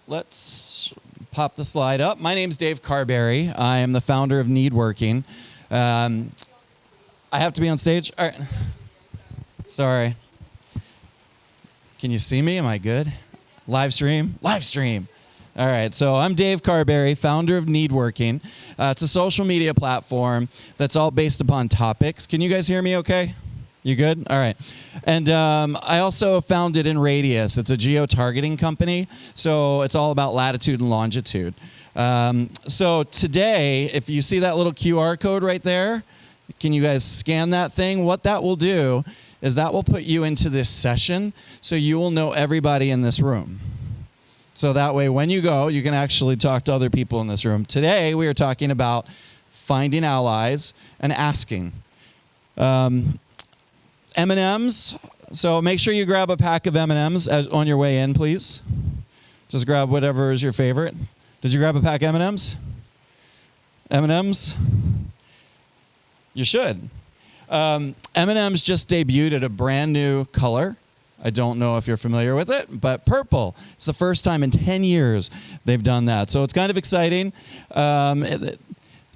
let's pop the slide up. My name's Dave Carberry. I am the founder of Needworking. I have to be on stage? All right. Sorry. Can you see me? Am I good? Live stream? Live stream. All right, so I'm Dave Carberry, founder of Needworking. It's a social media platform that's all based upon topics. Can you guys hear me okay? You good? All right. And I also founded in Radius. It's a geo-targeting company, so it's all about latitude and longitude. So today, if you see that little QR code right there, can you guys scan that thing? What that will do is that will put you into this session, so you will know everybody in this room. So that way, when you go, you can actually talk to other people in this room. Today, we are talking about finding allies and asking. M&Ms. So make sure you grab a pack of M&Ms on your way in, please. Just grab whatever is your favorite. Did you grab a pack of M&Ms? M&Ms? You should. M&Ms just debuted at a brand new color. I don't know if you're familiar with it, but purple. It's the first time in 10 years they've done that. So it's kind of exciting.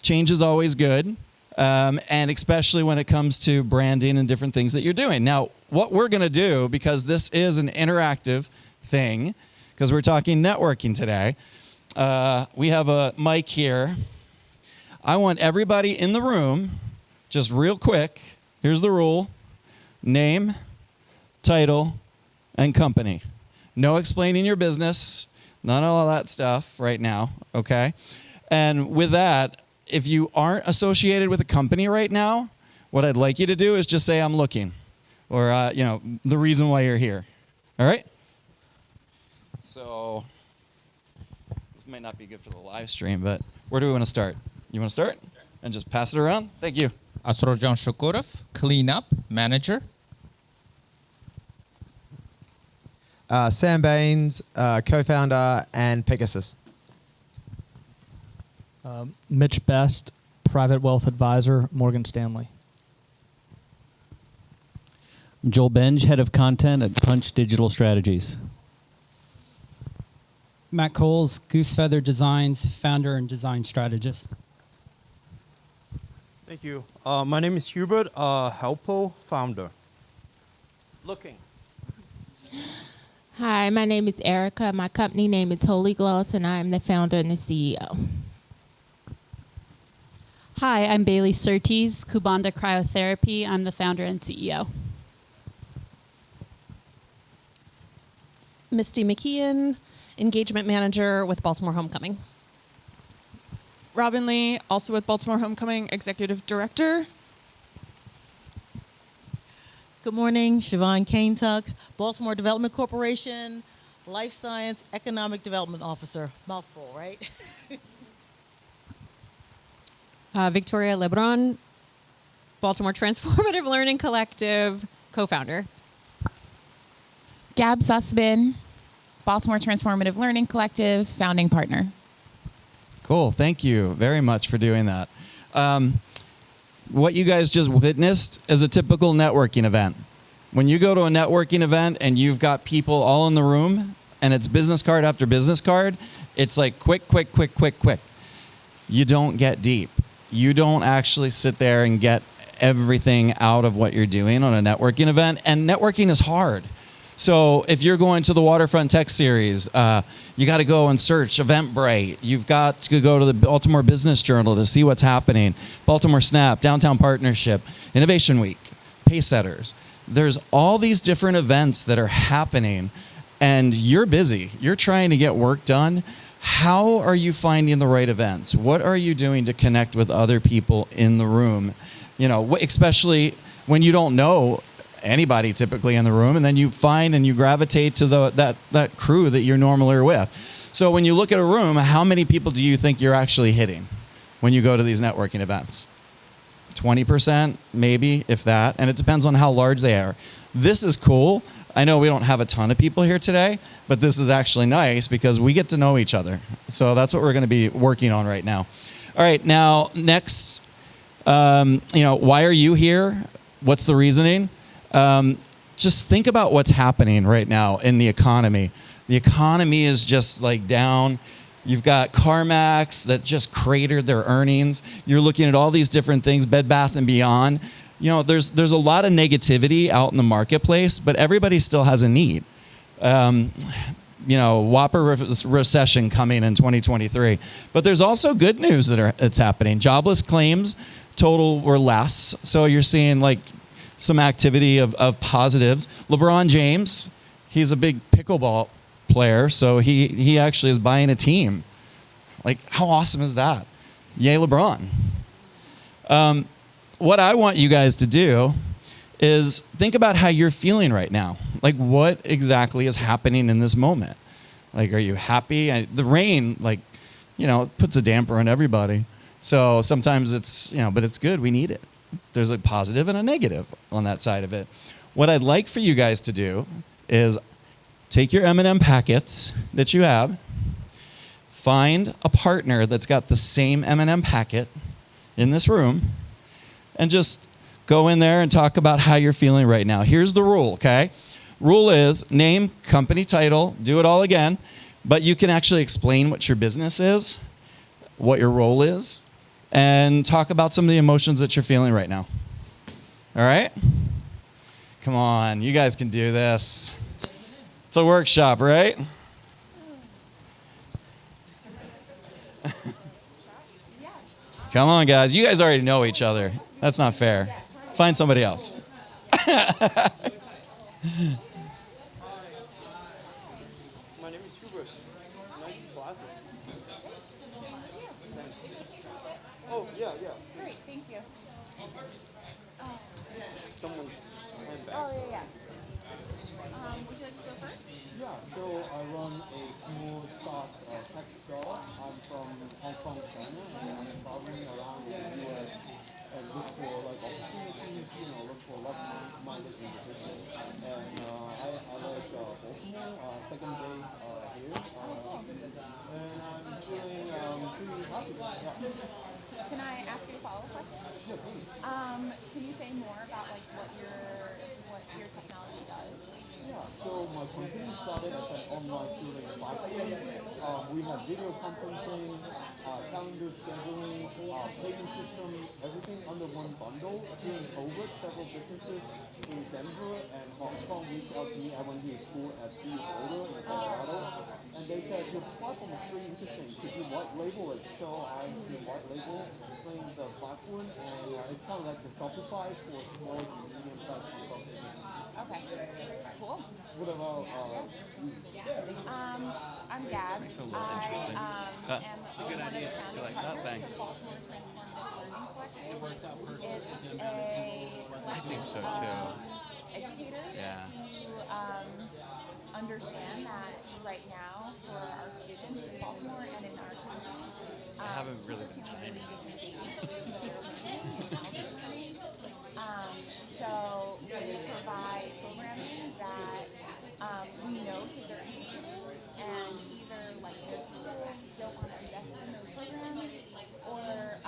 Change is always good, and especially when it comes to branding and different things that you're doing. Now, what we're going to do, because this is an interactive thing, because we're talking networking today, we have a mic here. I want everybody in the room, just real quick, here's the rule, name, title, and company. No explaining your business, none of all that stuff right now, okay? And with that, if you aren't associated with a company right now, what I'd like you to do is just say, I'm looking, or, the reason why you're here, all right? So, this might not be good for the live stream, but where do we want to start? You want to start? And just pass it around? Thank you. Asrojan Shukurov, cleanup manager. Sam Baines, co-founder and Pegasus. Mitch Best, private wealth advisor, Morgan Stanley. Joel Benge, head of content at Punch Digital Strategies. Matt Coles, Goosefeather Designs, founder and design strategist. Thank you. My name is Hubert, Helpo, founder. Looking. Hi, my name is Erica. My company name is Holy Gloss, and I am the founder and the CEO. Hi, I'm Bailey Surtees, Kubanda Cryotherapy. I'm the founder and CEO. Misty McKeon, engagement manager with Baltimore Homecoming. Robin Lee, also with Baltimore Homecoming, executive director. Good morning, Siobhan Kaintuck, Baltimore Development Corporation, Life Science Economic Development Officer. Mouthful, right? Victoria Lebron, Baltimore Transformative Learning Collective, co-founder. Gab Sussman, Baltimore Transformative Learning Collective, founding partner. Cool. Thank you very much for doing that. What you guys just witnessed is a typical networking event. When you go to a networking event and you've got people all in the room and it's business card after business card, it's like quick. You don't get deep. You don't actually sit there and get everything out of what you're doing on a networking event. And networking is hard. So if you're going to the Waterfront Tech Series, you got to go and search Eventbrite. You've got to go to the Baltimore Business Journal to see what's happening. Baltimore Snap, Downtown Partnership, Innovation Week, Pacesetters. There's all these different events that are happening, and you're busy. You're trying to get work done. How are you finding the right events? What are you doing to connect with other people in the room? Especially when you don't know anybody typically in the room, and then you find and you gravitate to that crew that you're normally with. So when you look at a room, how many people do you think you're actually hitting when you go to these networking events? 20%, maybe, if that, and it depends on how large they are. This is cool. I know we don't have a ton of people here today, but this is actually nice because we get to know each other. So that's what we're going to be working on right now. All right, now next, why are you here? What's the reasoning? Just think about what's happening right now in the economy. The economy is just like down. You've got CarMax that just cratered their earnings. You're looking at all these different things, Bed Bath & Beyond. You know, there's a lot of negativity out in the marketplace, but everybody still has a need. You know, whopper recession coming in 2023. But there's also good news that's happening. Jobless claims total were less. So you're seeing like some activity of positives. LeBron James, he's a big pickleball player, so he actually is buying a team. Like, how awesome is that? Yay, LeBron. What I want you guys to do is think about how you're feeling right now. Like, what exactly is happening in this moment? Like, are you happy? The rain, like, you know, puts a damper on everybody. So sometimes it's, you know, but it's good. We need it. There's a positive and a negative on that side of it. What I'd like for you guys to do is take your M&M packets that you have, find a partner that's got the same M&M packet in this room, and just go in there and talk about how you're feeling right now. Here's the rule, okay? Rule is name, company title, do it all again, but you can actually explain what your business is, what your role is, and talk about some of the emotions that you're feeling right now. All right? Come on, you guys can do this. It's a workshop, right? Come on, guys. You guys already know each other. That's not fair. Find somebody else. My name is Hubert. Nice glasses. Oh, yeah. Great, thank you. Someone's handbag. Oh, yeah. Would you like to go first? Yeah, so I run a small SaaS tech startup. I'm from Hong Kong, China, and I'm traveling around the US and look for like opportunities, look for like-minded individuals. And I like Baltimore, second day here, and I'm feeling pretty happy. Yeah. Can I ask you a follow-up question? Yeah, please. Can you say more about like what your technology does? Yeah, so my company started as an online tutoring platform. We have video conferencing, calendar scheduling, payment system, everything under one bundle. During COVID, several businesses in Denver and Hong Kong reached out to me. I went to school at CU Boulder in Colorado, and they said, your platform is pretty interesting. Could you white label it? So I white label the platform, and it's kind of like the Shopify for small and medium-sized consulting businesses. Okay, cool. What about I'm Gab. Makes it a little interesting. I am It's a good one idea. of the founding You like that? partners Thanks. of Baltimore Transformative Learning Collective. It's a collective so, of too. educators Yeah. who understand that right now for our students in Baltimore and in our country, I haven't really kids been are feeling timing. really disengaged in their learning and how they're learning. So we provide programming that we know kids are interested in, and either like their schools don't want to invest in those programs, or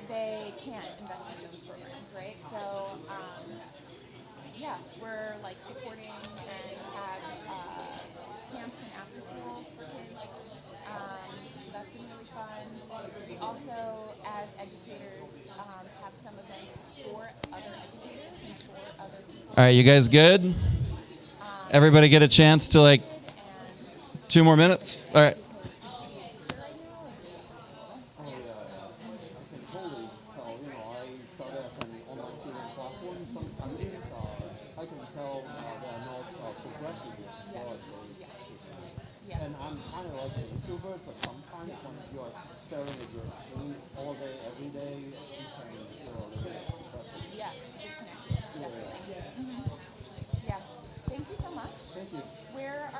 they can't invest in those programs, right? So yeah, we're like supporting and have camps and after schools for kids. So that's been really fun. We also, as educators, have some events for other educators and for other people. All right, you guys good? Everybody get a chance to like 2 more minutes? All right. I can totally tell, I started as an online tutoring platform. Some students, I can tell they are not progressive as well as And I'm kind of like an introvert, but sometimes when you're staring at your screen all day, every day, you can feel a little bit depressing. Yeah, disconnected, definitely. Mm-hmm. Yeah. Thank you so much. Thank you. Where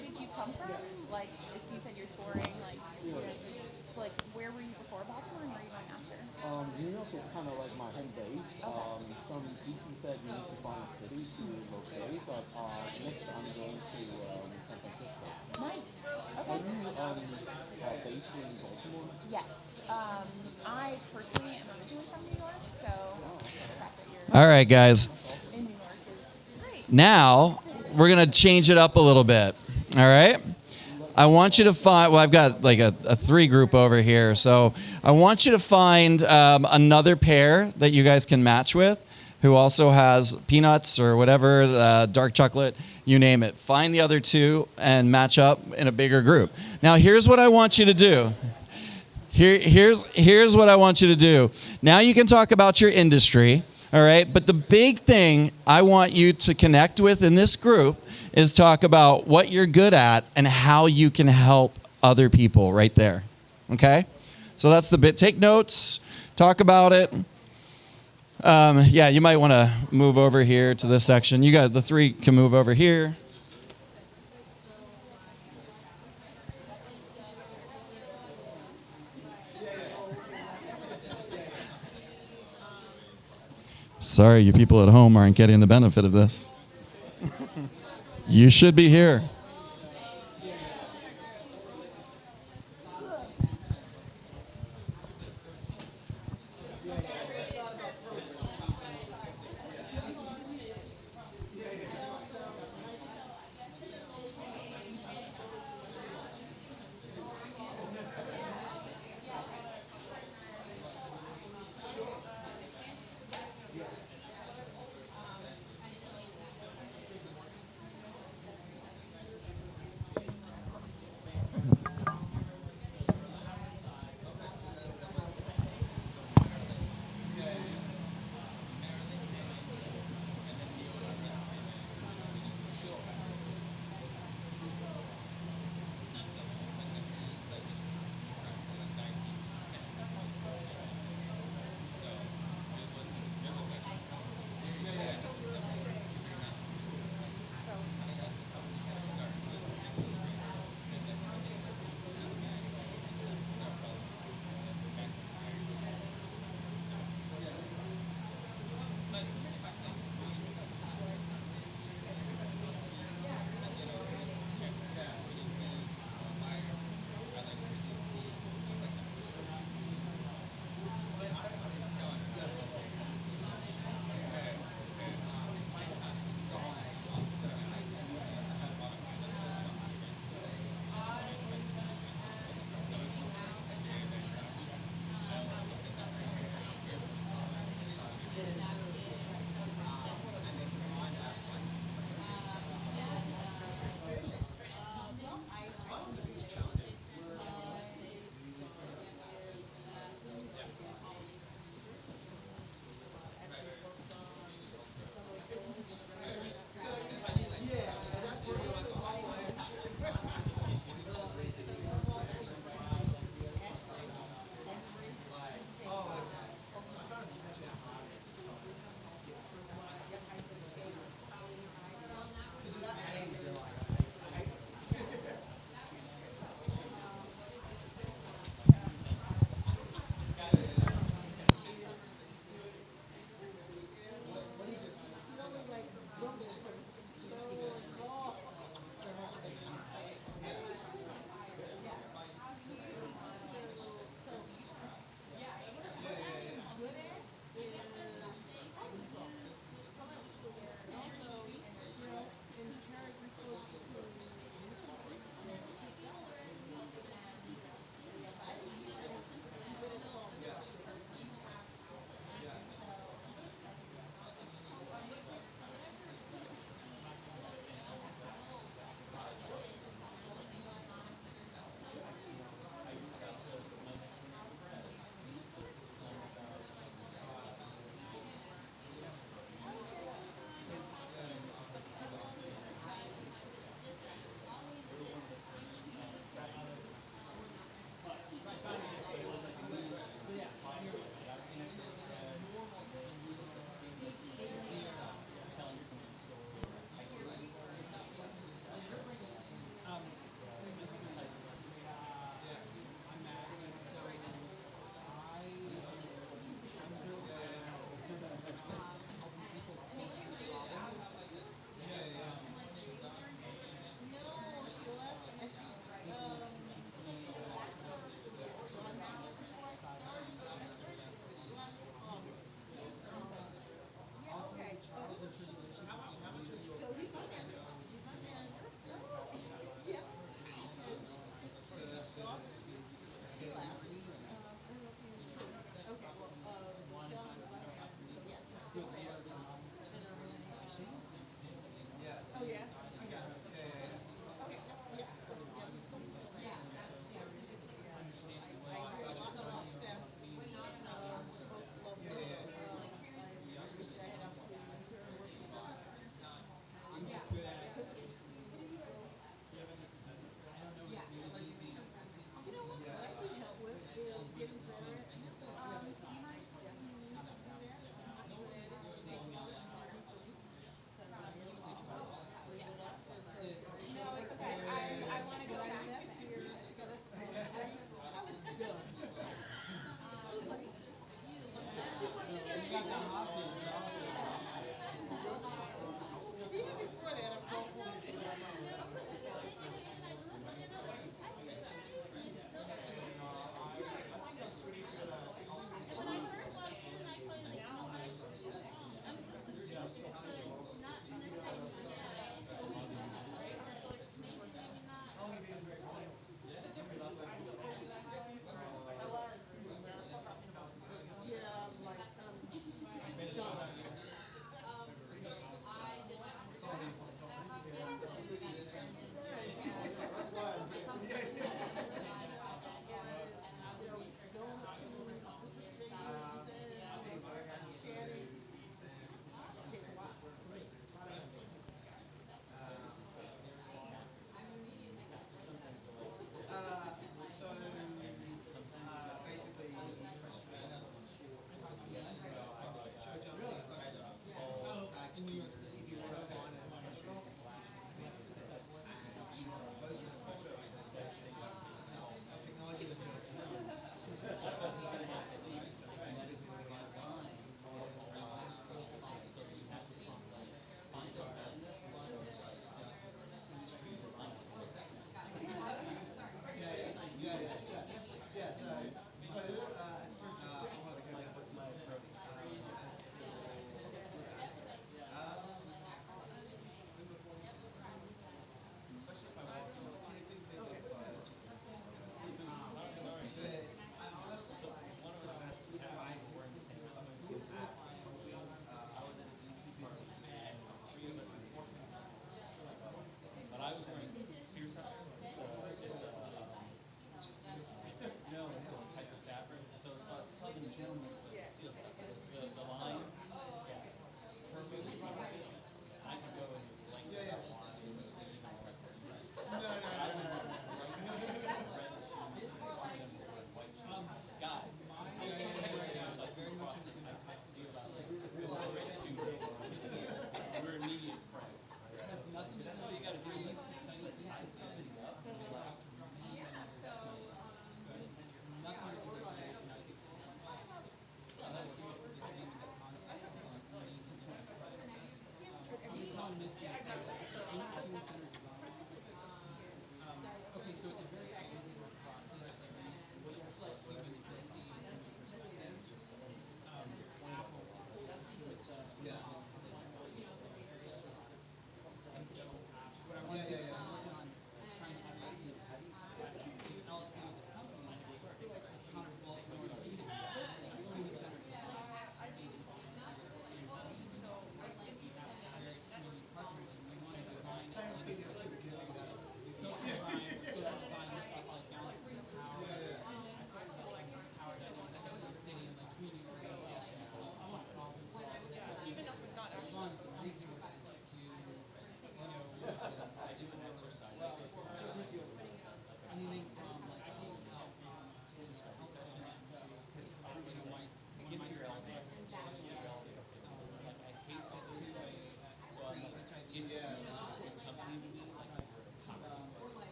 did you come from? Like, you said you're touring, like, so like, where were you before Baltimore and where are you going after? New York is kind of like my home base. Some pieces said you need to find a city to locate, but next I'm going to San Francisco. Nice. Okay. Are you based in Baltimore? Yes. I personally am originally from New York, so the fact that you're All right, guys. in New York is great. Now, we're going to change it up a little bit. All right? I want you to find, well, I've got like a 3 group over here. So I want you to find another pair that you guys can match with who also has peanuts or whatever, dark chocolate, you name it. Find the other 2 and match up in a bigger group. Now, here's what I want you to do. Here's what I want you to do. Now you can talk about your industry, all right? But the big thing I want you to connect with in this group is talk about what you're good at and how you can help other people right there, okay? So that's the bit. Take notes, talk about it. Yeah, you might want to move over here to this section. You guys, the 3 can move over here. Sorry, you people at home aren't getting the benefit of this. You should be here.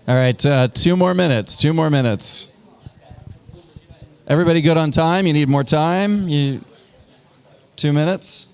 All right, 2 more minutes. 2 more minutes. Everybody good on time? You need more time? 2 minutes?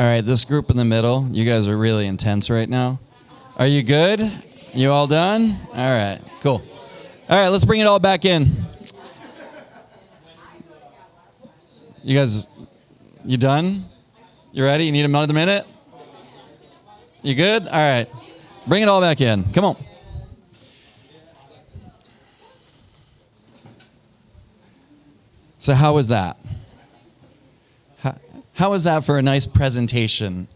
All right, this group in the middle, you guys are really intense right now. Are you good? You all done? All right, cool. All right, let's bring it all back in. You guys, you done? You ready? You need another minute? You good? All right. Bring it all back in. Come on. So how was that? How was that for a nice presentation?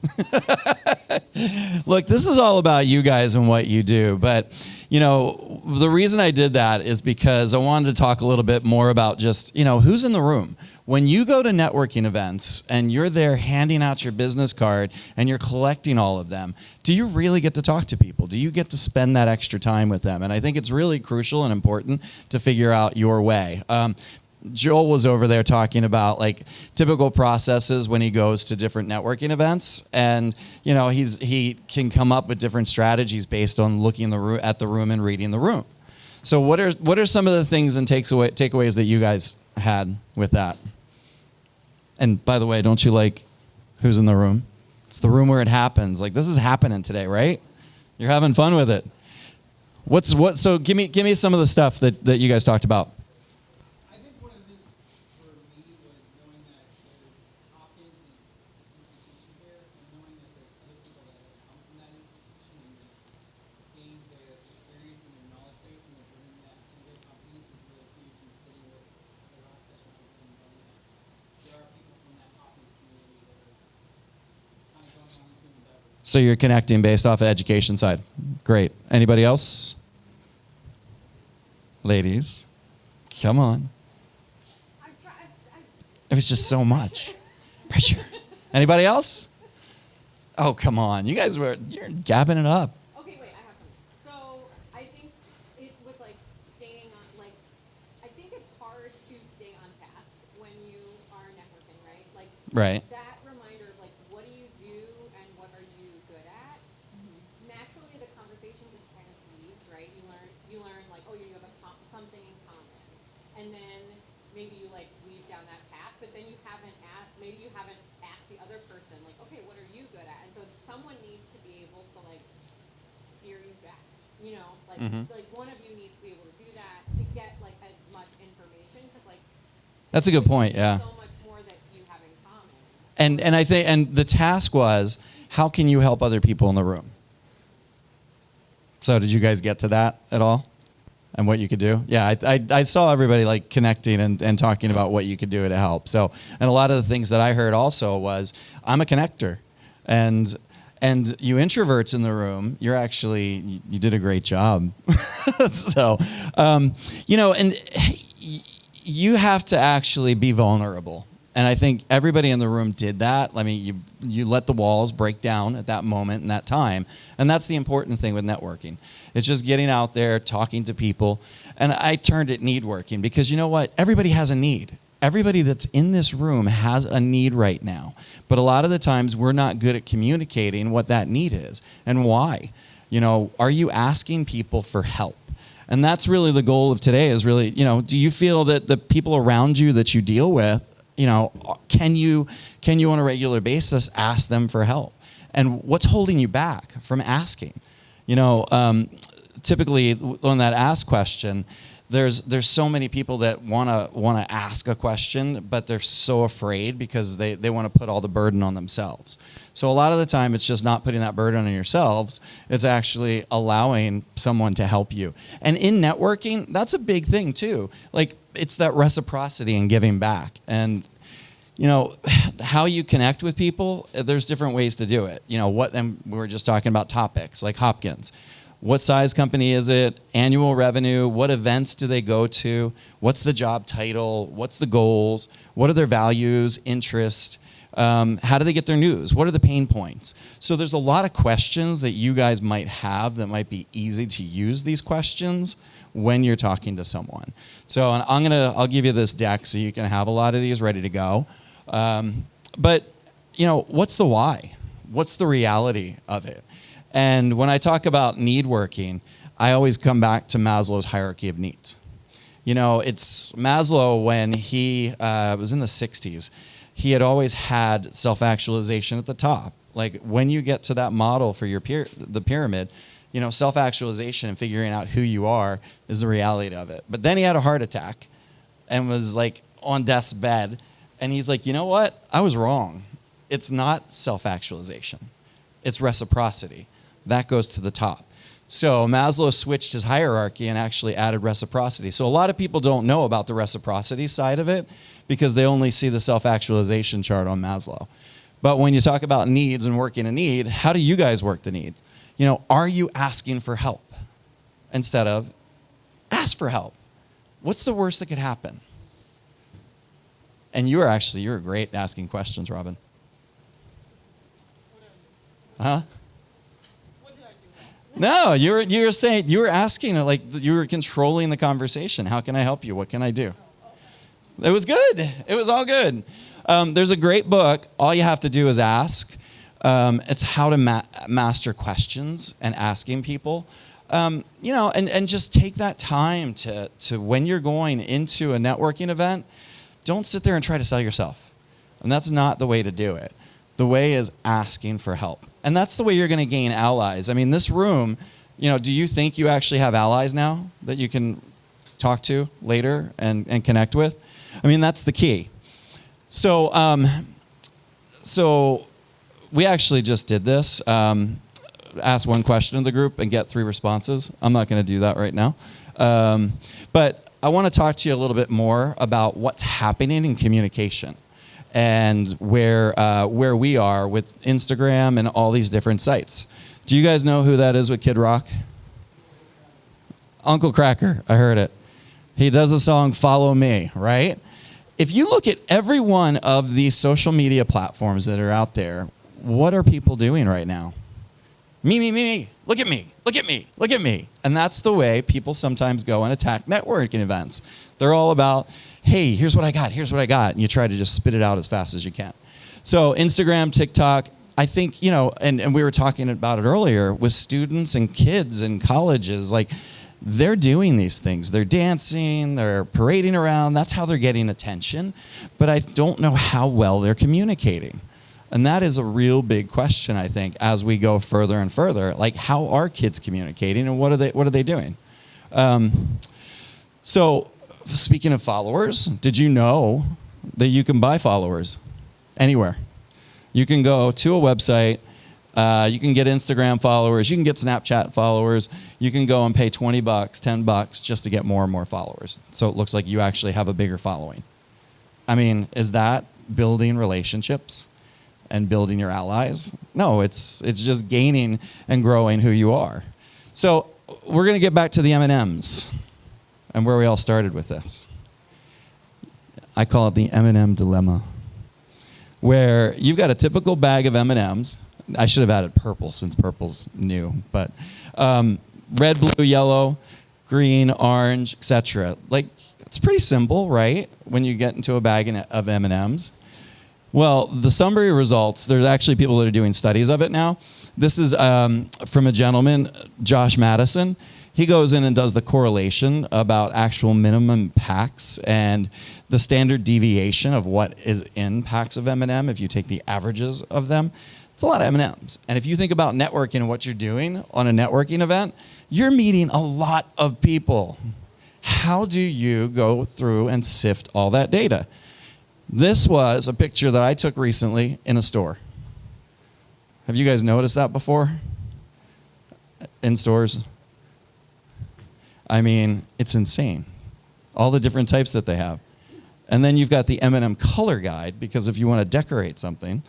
Look, this is all about you guys and what you do. But, you know, the reason I did that is because I wanted to talk a little bit more about just, you know, who's in the room. When you go to networking events and you're there handing out your business card and you're collecting all of them, do you really get to talk to people? Do you get to spend that extra time with them? And I think it's really crucial and important to figure out your way. Joel was over there talking about like typical processes when he goes to different networking events, and you know he can come up with different strategies based on looking at the room and reading the room. So what are some of the things and takeaways that you guys had with that? And by the way, don't you like who's in the room? It's the room where it happens. Like this is happening today, right? You're having fun with it. So give me some of the stuff that you guys talked about. So you're connecting based off of education side. Great. Anybody else? Ladies, come on. It was just so much pressure. Anybody else? Oh, come on. You guys you're gabbing it up. Okay, wait, I have something. So I think it was like staying on, like, I think it's hard to stay on task when you are networking, right? Like, right. That reminder of like, what do you do and what are you good at? Naturally, the conversation just kind of leads, right? You learn like, oh, you have something in common, and then maybe you like weave down that path, but then you haven't asked the other person like, okay, what are you good at? And so someone needs to be able to like steer you back, you know, like like one of you needs to be able to do that to get like as much information, because like that's a good point. Yeah. So much more that you have in common. And I think the task was, how can you help other people in the room? So did you guys get to that at all? And what you could do? Yeah, I saw everybody like connecting and talking about what you could do to help. So, and a lot of the things that I heard also was, I'm a connector. And you introverts in the room, you did a great job. So, you know, and you have to actually be vulnerable. And I think everybody in the room did that. I mean, you let the walls break down at that moment and that time. And that's the important thing with networking. It's just getting out there, talking to people. And I turned it need working because you know what? Everybody has a need. Everybody that's in this room has a need right now. But a lot of the times we're not good at communicating what that need is and why. You know, are you asking people for help? And that's really the goal of today is really, you know, do you feel that the people around you that you deal with, you know, can you on a regular basis ask them for help? And what's holding you back from asking? You know, typically on that ask question, there's so many people that wanna ask a question, but they're so afraid because they want to put all the burden on themselves. So a lot of the time, it's just not putting that burden on yourselves. It's actually allowing someone to help you. And in networking, that's a big thing too. Like it's that reciprocity and giving back. And you know, how you connect with people, there's different ways to do it. You know, and we were just talking about topics like Hopkins. What size company is it? Annual revenue? What events do they go to? What's the job title? What's the goals? What are their values, interests? How do they get their news? What are the pain points? So there's a lot of questions that you guys might have that might be easy to use these questions when you're talking to someone. So I'll give you this deck so you can have a lot of these ready to go. But you know, what's the why? What's the reality of it? And when I talk about need working, I always come back to Maslow's hierarchy of needs. You know, it's Maslow when he was in the 60s. he had always had self-actualization at the top. Like when you get to that model for the pyramid, you know, self-actualization and figuring out who you are is the reality of it. But then he had a heart attack and was like on death's bed. And he's like, you know what? I was wrong. It's not self-actualization. It's reciprocity. That goes to the top. So Maslow switched his hierarchy and actually added reciprocity. So a lot of people don't know about the reciprocity side of it because they only see the self-actualization chart on Maslow. But when you talk about needs and working a need, how do you guys work the needs? You know, are you asking for help instead of ask for help? What's the worst that could happen? And you're great at asking questions, Robin. Huh? No, you were asking, like you were controlling the conversation. How can I help you? What can I do? It was good. It was all good. There's a great book. All you have to do is ask. It's how to master questions and asking people. You know, and just take that time to when you're going into a networking event, don't sit there and try to sell yourself. And that's not the way to do it. The way is asking for help. And that's the way you're going to gain allies. I mean, this room, you know, do you think you actually have allies now that you can talk to later and connect with? I mean, that's the key. So, so we actually just did this. Ask one question in the group and get 3 responses. I'm not going to do that right now. But I want to talk to you a little bit more about what's happening in communication and where we are with Instagram and all these different sites. Do you guys know who that is with Kid Rock? Uncle Kracker, I heard it. He does a song, Follow Me, right? If you look at every one of these social media platforms that are out there, what are people doing right now? Me, me, me, me. Look at me. Look at me. Look at me. And that's the way people sometimes go and attack networking events. They're all about, hey, here's what I got. Here's what I got. And you try to just spit it out as fast as you can. So Instagram, TikTok, I think, you know, and we were talking about it earlier with students and kids in colleges, like they're doing these things. They're dancing, they're parading around. That's how they're getting attention. But I don't know how well they're communicating. And that is a real big question, I think, as we go further and further. Like, how are kids communicating, and what are they doing? So, speaking of followers, did you know that you can buy followers anywhere? You can go to a website. You can get Instagram followers. You can get Snapchat followers. You can go and pay $20, $10 just to get more and more followers. So it looks like you actually have a bigger following. I mean, is that building relationships and building your allies? No, it's just gaining and growing who you are. So we're going to get back to the M&Ms and where we all started with this. I call it the M&M dilemma, where you've got a typical bag of M&Ms. I should have added purple since purple's new, but red, blue, yellow, green, orange, etc. Like, it's pretty simple, right? When you get into a bag of M&Ms. Well, the summary results, there's actually people that are doing studies of it now. This is from a gentleman, Josh Madison. He goes in and does the correlation about actual minimum packs and the standard deviation of what is in packs of M&M if you take the averages of them. It's a lot of M&Ms. And if you think about networking and what you're doing on a networking event, you're meeting a lot of people. How do you go through and sift all that data? This was a picture that I took recently in a store. Have you guys noticed that before? In stores? I mean, it's insane. All the different types that they have. And then you've got the M&M color guide, because if you want to decorate something,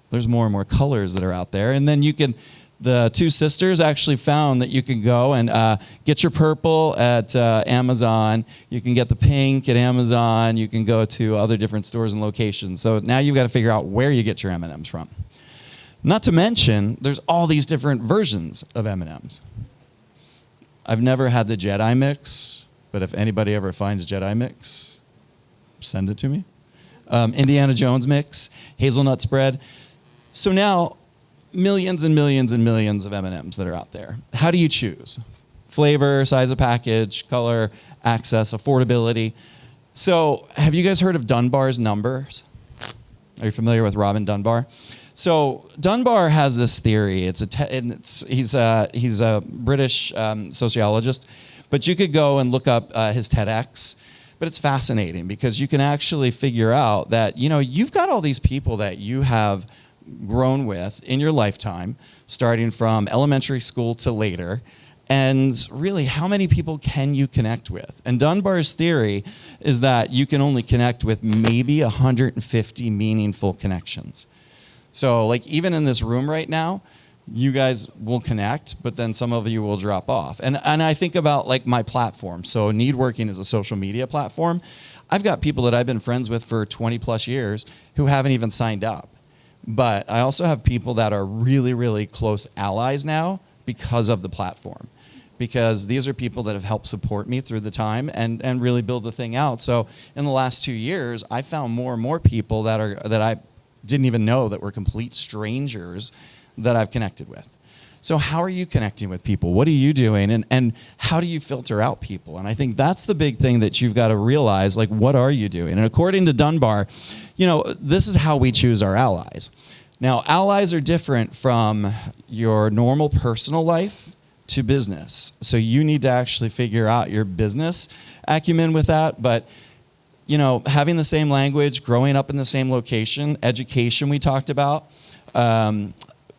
there's more and more colors that are out there. And then you can, the two sisters actually found that you can go and get your purple at Amazon. You can get the pink at Amazon. You can go to other different stores and locations. So now you've got to figure out where you get your M&Ms from. Not to mention, there's all these different versions of M&Ms. I've never had the Jedi mix, but if anybody ever finds Jedi mix, send it to me. Indiana Jones mix, hazelnut spread. So now, millions and millions and millions of M&Ms that are out there. How do you choose? Flavor, size of package, color, access, affordability. So have you guys heard of Dunbar's numbers? Are you familiar with Robin Dunbar? So Dunbar has this theory. He's a British sociologist, but you could go and look up his TEDx. But it's fascinating because you can actually figure out that, you've got all these people that you have grown with in your lifetime, starting from elementary school to later. And really, how many people can you connect with? And Dunbar's theory is that you can only connect with maybe 150 meaningful connections. So like even in this room right now, you guys will connect, but then some of you will drop off. And I think about like my platform. So Needworking is a social media platform. I've got people that I've been friends with for 20 plus years who haven't even signed up. But I also have people that are really, really close allies now because of the platform. Because these are people that have helped support me through the time and really build the thing out. So in the last 2 years, I found more and more people that I didn't even know that were complete strangers that I've connected with. So how are you connecting with people? What are you doing? And how do you filter out people? And I think that's the big thing that you've got to realize, like, what are you doing? And according to Dunbar, this is how we choose our allies. Now, allies are different from your normal personal life to business. So you need to actually figure out your business acumen with that. But having the same language, growing up in the same location, education we talked about,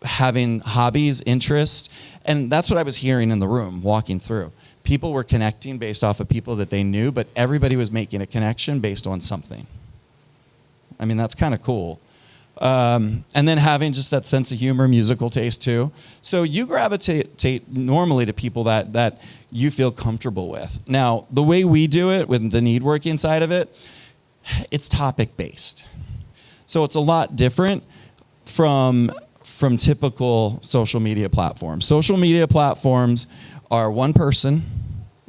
having hobbies, interests, and that's what I was hearing in the room walking through. People were connecting based off of people that they knew, but everybody was making a connection based on something. I mean, that's kind of cool. And then having just that sense of humor, musical taste too. So you gravitate normally to people that you feel comfortable with. Now, the way we do it with the Needworking side of it, it's topic based. So it's a lot different from typical social media platforms. Social media platforms are one person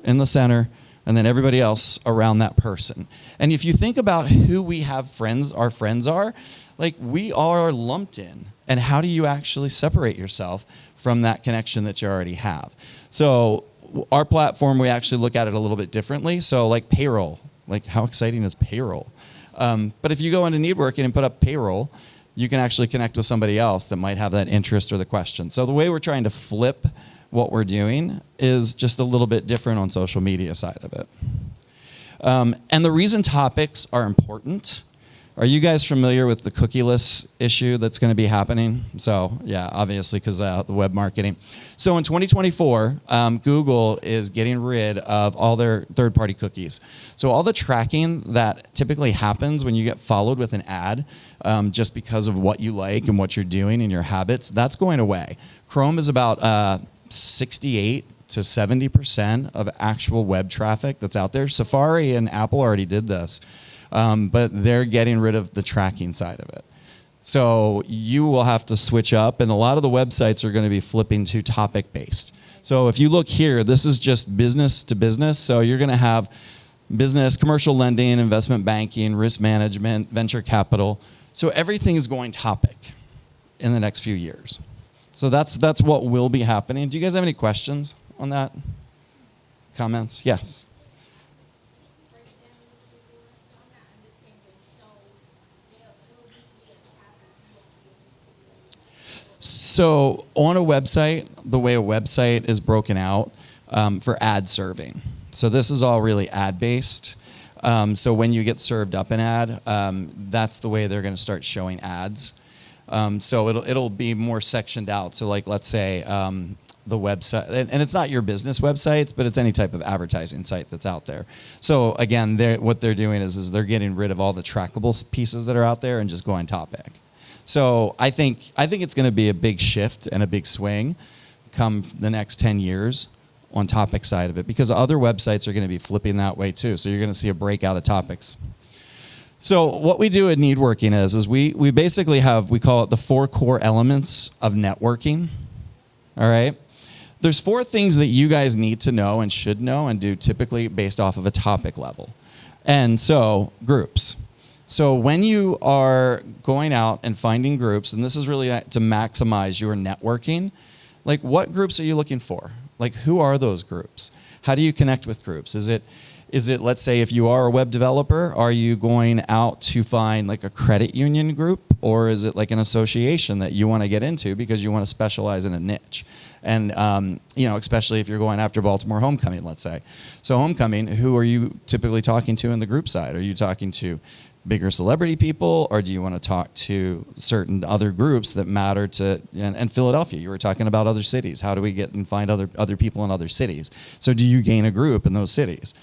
in the center and then everybody else around that person. And if you think about who we have our friends are, like we are lumped in. And how do you actually separate yourself from that connection that you already have? So our platform, we actually look at it a little bit differently. So like payroll, like how exciting is payroll? But if you go into Needworking and put up payroll, you can actually connect with somebody else that might have that interest or the question. So the way we're trying to flip what we're doing is just a little bit different on social media side of it. And the reason topics are important, are you guys familiar with the cookieless issue that's going to be happening? So yeah, obviously because the web marketing. So in 2024, Google is getting rid of all their third-party cookies. So all the tracking that typically happens when you get followed with an ad, just because of what you like and what you're doing and your habits, that's going away. Chrome is about 68 to 70% of actual web traffic that's out there. Safari and Apple already did this. But they're getting rid of the tracking side of it. So you will have to switch up, and a lot of the websites are going to be flipping to topic-based. So if you look here, this is just business to business. So you're going to have business, commercial lending, investment banking, risk management, venture capital. So everything is going topic in the next few years. So that's what will be happening. Do you guys have any questions on that? Comments? Yes. So on a website, the way a website is broken out for ad serving. So this is all really ad-based. So when you get served up an ad, that's the way they're going to start showing ads. So it'll be more sectioned out. So like let's say the website, and it's not your business websites, but it's any type of advertising site that's out there. So again, what they're doing is they're getting rid of all the trackable pieces that are out there and just going topic. So I think it's going to be a big shift and a big swing come the next 10 years on topic side of it, because other websites are going to be flipping that way too. So you're going to see a breakout of topics. So what we do at Needworking is we basically we call it the 4 core elements of networking. All right. There's 4 things that you guys need to know and should know and do typically based off of a topic level. And so groups. So when you are going out and finding groups, and this is really to maximize your networking, like what groups are you looking for? Like, who are those groups? How do you connect with groups? Is it, let's say, if you are a web developer, are you going out to find like a credit union group, or is it like an association that you want to get into because you want to specialize in a niche? And, especially if you're going after Baltimore Homecoming, let's say. So Homecoming, who are you typically talking to in the group side? Are you talking to bigger celebrity people, or do you want to talk to certain other groups that matter to, and Philadelphia, you were talking about other cities. How do we get and find other people in other cities? So do you gain a group in those cities?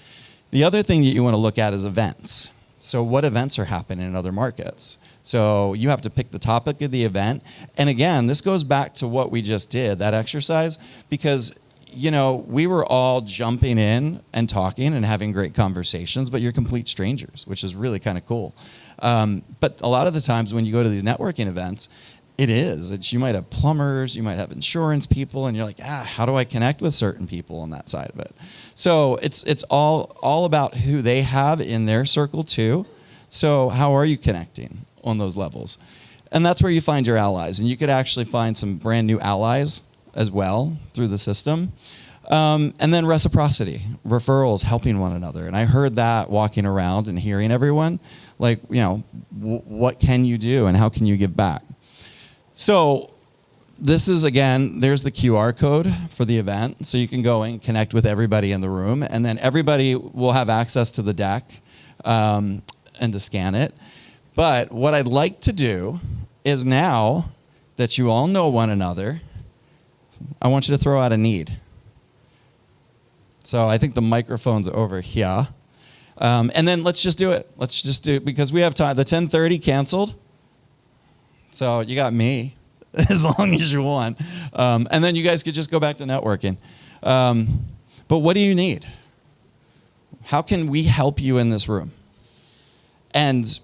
The other thing that you want to look at is events. So what events are happening in other markets? So you have to pick the topic of the event. And again, this goes back to what we just did, that exercise, because we were all jumping in and talking and having great conversations, but you're complete strangers, which is really kind of cool. But a lot of the times when you go to these networking events, you might have plumbers, you might have insurance people, and you're like, how do I connect with certain people on that side of it? So it's all about who they have in their circle too. So how are you connecting on those levels? And that's where you find your allies. And you could actually find some brand new allies as well through the system. And then reciprocity, referrals, helping one another. And I heard that walking around and hearing everyone, like, what can you do and how can you give back? So this is, again, there's the QR code for the event. So you can go and connect with everybody in the room. And then everybody will have access to the deck and to scan it. But what I'd like to do is, now that you all know one another, I want you to throw out a need. So I think the microphone's over here. And then let's just do it. Let's just do it because we have time. The 10:30 canceled. So you got me as long as you want. And then you guys could just go back to networking. But what do you need? How can we help you in this room? And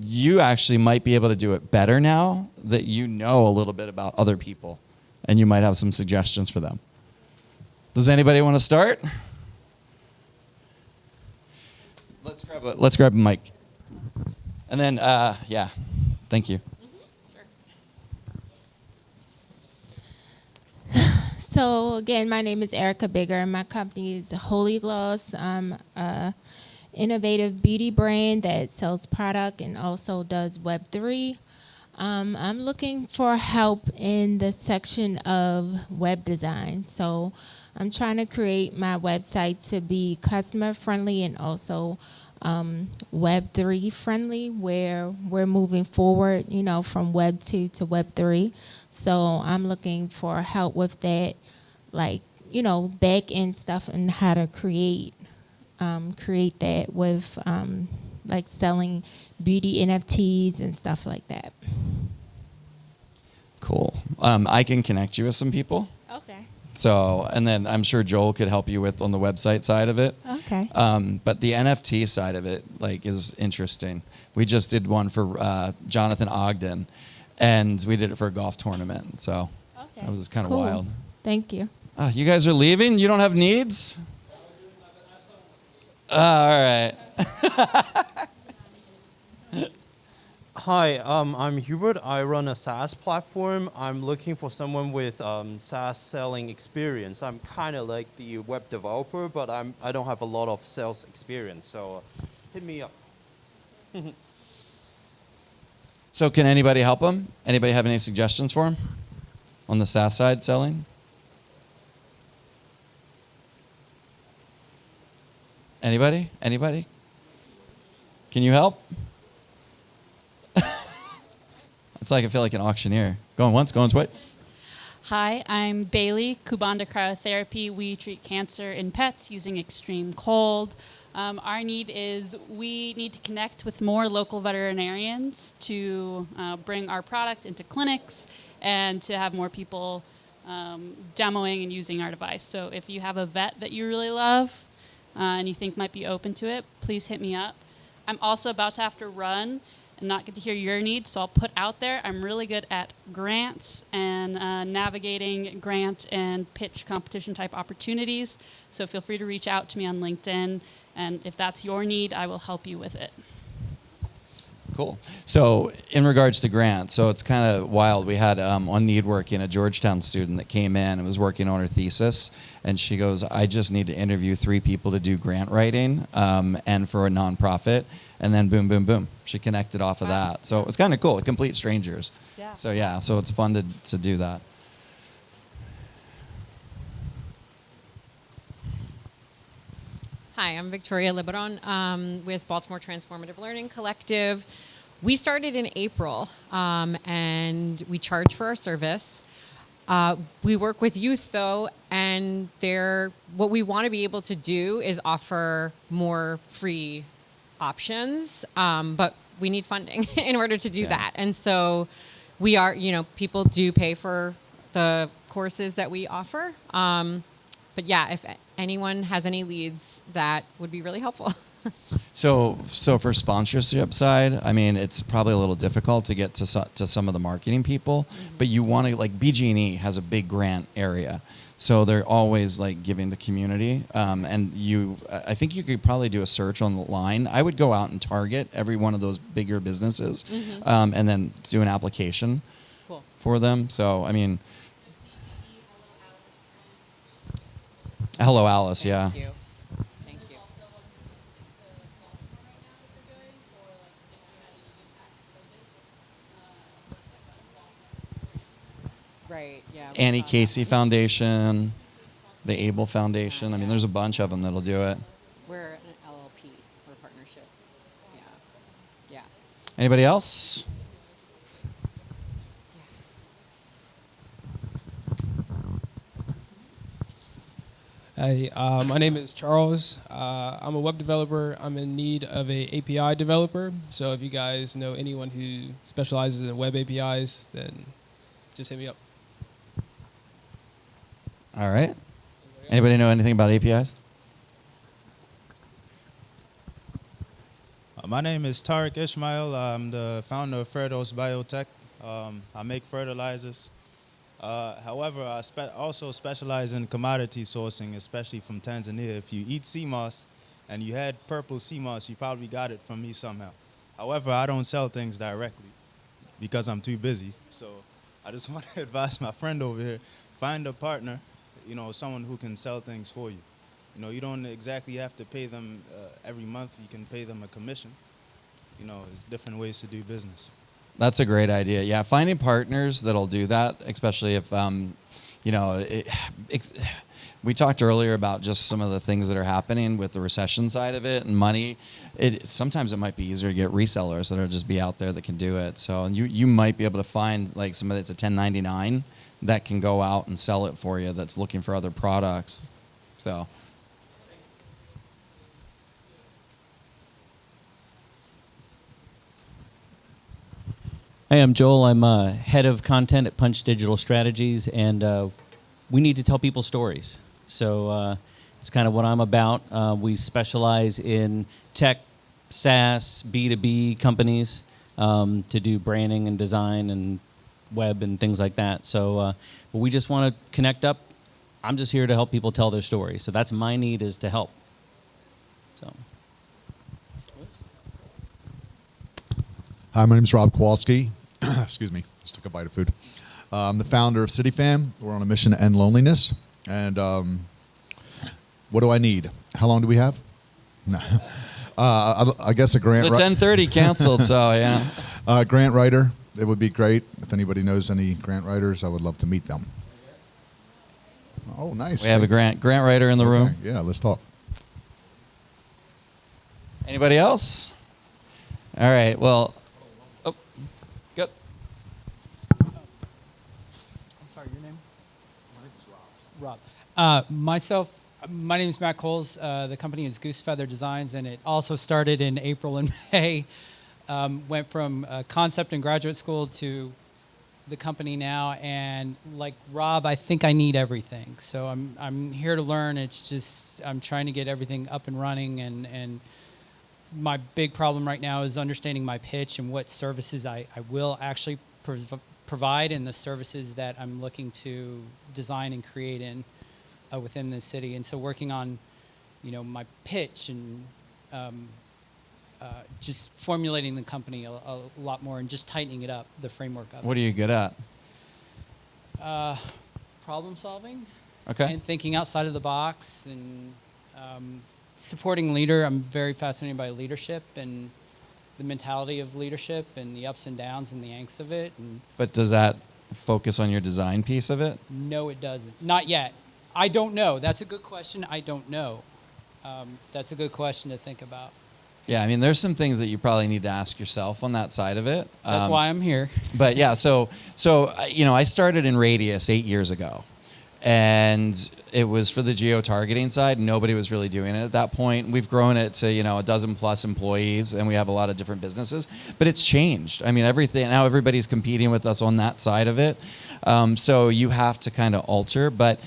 you actually might be able to do it better now that you know a little bit about other people. And you might have some suggestions for them. Does anybody want to start? Let's grab a mic. And then, thank you. So again, my name is Erica Bigger, and my company is Holy Gloss. I'm an innovative beauty brand that sells product and also does Web3. I'm looking for help in the section of web design. So I'm trying to create my website to be customer friendly and also Web3 friendly, where we're moving forward, from Web 2 to Web 3. So I'm looking for help with that, like, back end stuff and how to create that with like selling beauty NFTs and stuff like that. Cool. I can connect you with some people. Okay. So, and then I'm sure Joel could help you with on the website side of it. Okay. But the NFT side of it, is interesting. We just did one for Jonathan Ogden, and we did it for a golf tournament. So that was kind of wild. Thank you. You guys are leaving? You don't have needs? All right. Hi, I'm Hubert. I run a SaaS platform. I'm looking for someone with SaaS selling experience. I'm kind of like the web developer, but I don't have a lot of sales experience. So hit me up. So can anybody help him? Anybody have any suggestions for him on the SaaS side selling? Anybody? Anybody? Can you help? It's like I feel like an auctioneer. Going once, going twice. Hi, I'm Bailey, Kubanda Cryotherapy. We treat cancer in pets using extreme cold. Our need is we need to connect with more local veterinarians to bring our product into clinics and to have more people demoing and using our device. So if you have a vet that you really love and you think might be open to it, please hit me up. I'm also about to have to run and not get to hear your needs, so I'll put out there I'm really good at grants and navigating grant and pitch competition type opportunities. So feel free to reach out to me on LinkedIn, and if that's your need, I will help you with it. Cool. So in regards to grants, so it's kind of wild. We had on Need Working a Georgetown student that came in and was working on her thesis, and she goes, I just need to interview 3 people to do grant writing and for a nonprofit, and then boom, boom, boom. She connected off of that. So it's kind of cool, complete strangers. Yeah. So yeah, so it's fun to do that. Hi, I'm Victoria Liboron with Baltimore Transformative Learning Collective. We started in April, and we charge for our service. We work with youth, though, and what we want to be able to do is offer more free options, but we need funding in order to do that. And so we are, people do pay for the courses that we offer. But yeah, if anyone has any leads, that would be really helpful. So for sponsorship side, I mean, it's probably a little difficult to get to some of the marketing people, but you want to, like, BG&E has a big grant area. So they're always like giving the community. And I think you could probably do a search online. I would go out and target every one of those bigger businesses and then do an application for them. So, I mean, Hello Alice, yeah. Thank you. Thank you. Right, yeah. Annie Casey Foundation, the Able Foundation. I mean, there's a bunch of them that'll do it. We're an LLP, we're a partnership. Yeah. Yeah. Anybody else? Hey, my name is Charles. I'm a web developer. I'm in need of a API developer. So if you guys know anyone who specializes in web APIs, then just hit me up. All right. Anybody know anything about APIs? My name is Tariq Ishmael. I'm the founder of Ferdos Biotech. I make fertilizers. However, I also specialize in commodity sourcing, especially from Tanzania. If you eat sea moss and you had purple sea moss, you probably got it from me somehow. However, I don't sell things directly because I'm too busy. So I just want to advise my friend over here, find a partner, someone who can sell things for you. You don't exactly have to pay them every month. You can pay them a commission. There's different ways to do business. That's a great idea. Yeah, finding partners that'll do that, especially if, we talked earlier about just some of the things that are happening with the recession side of it and money. Sometimes it might be easier to get resellers that'll just be out there that can do it. So you might be able to find like somebody that's a 1099 that can go out and sell it for you that's looking for other products. So. Hey, I'm Joel. I'm head of content at Punch Digital Strategies, and we need to tell people stories. So it's kind of what I'm about. We specialize in tech, SaaS, B2B companies to do branding and design and web and things like that. So we just want to connect up. I'm just here to help people tell their stories. So that's my need, is to help. So. Hi, my name is Rob Kowalski. Excuse me, just took a bite of food. I'm the founder of CityFam. We're on a mission to end loneliness. And what do I need? How long do we have? No. I guess a grant. The 10:30 canceled, so yeah. Grant writer. It would be great. If anybody knows any grant writers, I would love to meet them. Oh, nice. We have a grant writer in the room. Yeah, let's talk. Anybody else? All right. Well, good. I'm sorry, your name? My name is Rob. My name is Matt Coles. The company is Goose Feather Designs, and it also started in April and May. Went from concept in graduate school to the company now, and like Rob, I think I need everything. So I'm here to learn. It's just I'm trying to get everything up and running, and my big problem right now is understanding my pitch and what services I will actually provide, and the services that I'm looking to design and create in within the city. And so working on, my pitch and just formulating the company a lot more and just tightening it up, the framework of What it. are you good at? Problem solving. Okay. And thinking outside of the box and supporting leader. I'm very fascinated by leadership and the mentality of leadership and the ups and downs and the angst of it. And But does that focus on your design piece of it? no, it doesn't. Not yet. I don't know. That's a good question. I don't know. That's a good question to think about. Yeah, I mean, there's some things that you probably need to ask yourself on that side of it. That's why I'm here. But yeah, so I started in Radius 8 years ago, and it was for the geo-targeting side. Nobody was really doing it at that point. We've grown it to a dozen plus employees, and we have a lot of different businesses. But it's changed. I mean, everything now. Everybody's competing with us on that side of it. So you have to kind of alter, but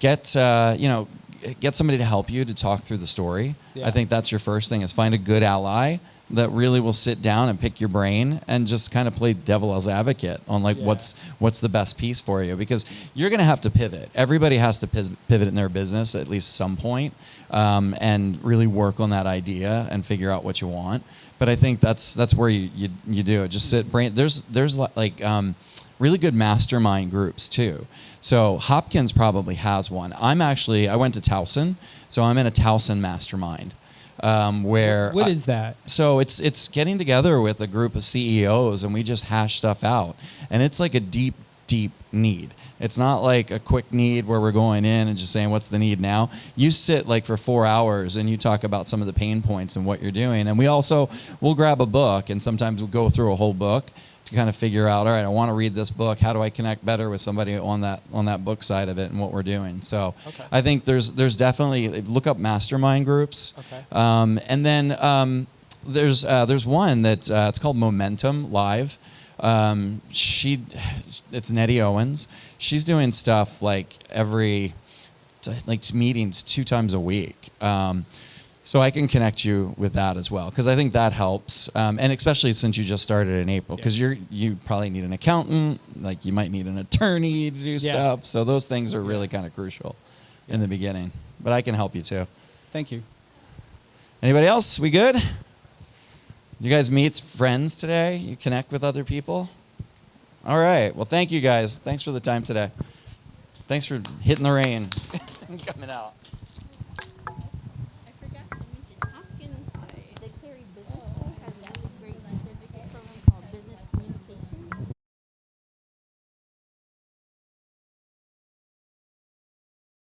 get somebody to help you to talk through the story. Yeah. I think that's your first thing, is find a good ally that really will sit down and pick your brain and just kind of play devil's advocate on what's the best piece for you, because you're going to have to pivot. Everybody has to pivot in their business at least some point, and really work on that idea and figure out what you want. But I think that's where you do it. Just sit brain. There's really good mastermind groups too. So Hopkins probably has one. I went to Towson, so I'm in a Towson mastermind. Where What is that? So it's getting together with a group of CEOs, and we just hash stuff out. And it's like a deep need. It's not like a quick need where we're going in and just saying, what's the need now? You sit like for 4 hours and you talk about some of the pain points and what you're doing. And we'll grab a book, and sometimes we'll go through a whole book to kind of figure out, all right, I want to read this book. How do I connect better with somebody on that book side of it and what we're doing? So I think there's definitely, look up mastermind groups. Okay. And then there's one that it's called Momentum Live. It's Nettie Owens. She's doing stuff like meetings 2 times a week. So I can connect you with that as well, because I think that helps, and especially since you just started in April, because you probably need an accountant, like you might need an attorney to do stuff. So those things are really kind of crucial in the beginning. But I can help you too. Thank you. Anybody else? We good? You guys meet friends today? You connect with other people? All right. Well, thank you guys. Thanks for the time today. Thanks for hitting the rain and coming out.